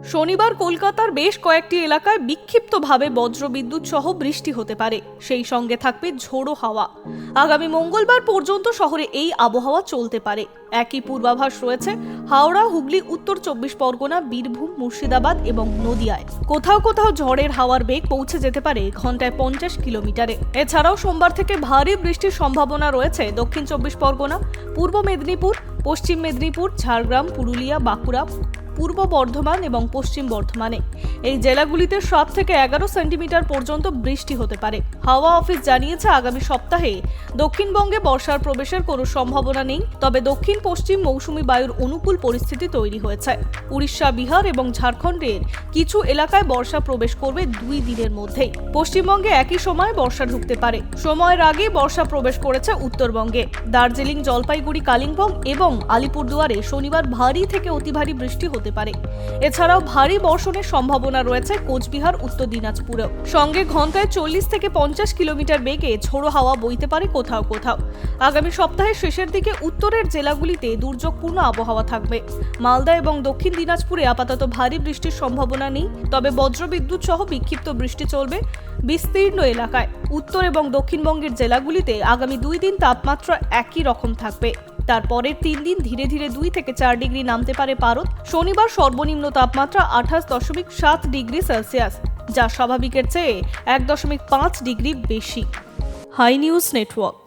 শনিবার কলকাতার বেশ কয়েকটি এলাকায় বিক্ষিপ্তভাবে বজ্রবিদ্যুৎ সহ বৃষ্টি হতে পারে, সেই সঙ্গে থাকবে ঝোড়ো হাওয়া। আগামী মঙ্গলবার পর্যন্ত শহরে এই আবহাওয়া চলতে পারে। একই পূর্বাভাস রয়েছে হাওড়া, হুগলি, উত্তর 24 পরগনা, বীরভূম, মুর্শিদাবাদ এবং নদিয়ায়। কোথাও কোথাও ঝড়ের হাওয়ার বেগ পৌঁছে যেতে পারে ঘন্টায় 50 কিলোমিটারে। এছাড়াও সোমবার থেকে ভারী বৃষ্টির সম্ভাবনা রয়েছে দক্ষিণ 24 পরগনা, পূর্ব মেদিনীপুর, পশ্চিম মেদিনীপুর, ঝাড়গ্রাম, পুরুলিয়া, বাঁকুড়া, পূর্ব বর্ধমান এবং পশ্চিম বর্ধমানে। এই জেলাগুলিতে 7 থেকে 11 সেন্টিমিটার পর্যন্ত বৃষ্টি হতে পারে। হাওয়া অফিস জানিয়েছে আগামী সপ্তাহে দক্ষিণবঙ্গে বর্ষার প্রবেশের কোনো সম্ভাবনা নেই, তবে দক্ষিণ পশ্চিম মৌসুমী বায়ুর অনুকূল পরিস্থিতি তৈরি হয়েছে। উড়িষ্যা, বিহার এবং ঝাড়খণ্ডের কিছু এলাকায় বর্ষা প্রবেশ করবে 2 দিনের মধ্যেই। পশ্চিমবঙ্গে একই সময় বর্ষা ঢুকতে পারে। সময়ের আগে বর্ষা প্রবেশ করেছে উত্তরবঙ্গে। দার্জিলিং, জলপাইগুড়ি, কালিম্পং এবং আলিপুরদুয়ারে শনিবার ভারী থেকে অতি ভারী বৃষ্টি হতে পারে। এছাড়াও ভারী বর্ষণের সম্ভাবনা রয়েছে কোচবিহার, উত্তর দিনাজপুরেও। সঙ্গে ঘন্টায় 40 থেকে 50 কিলোমিটার বেগে ঝোড়ো হাওয়া বইতে পারে কোথাও কোথাও। আগামী সপ্তাহের শেষের দিকে উত্তরের জেলাগুলিতে দুর্যোগপূর্ণ আবহাওয়া থাকবে। মালদা এবং দক্ষিণ দিনাজপুরে আপাতত ভারী বৃষ্টির সম্ভাবনা নেই, তবে বজ্রবিদ্যুৎ সহ বিক্ষিপ্ত বৃষ্টি চলবে বিস্তীর্ণ এলাকায়। উত্তর এবং দক্ষিণবঙ্গের জেলাগুলিতে আগামী 2 দিন তাপমাত্রা একই রকম থাকবে। তারপরের 3 দিন ধীরে ধীরে 2 থেকে 4 ডিগ্রি নামতে পারে পারদ। শনিবার সর্বনিম্ন তাপমাত্রা 28.7 ডিগ্রি সেলসিয়াস, যা স্বাভাবিকের চেয়ে 1.5 ডিগ্রি বেশি। Hi news network.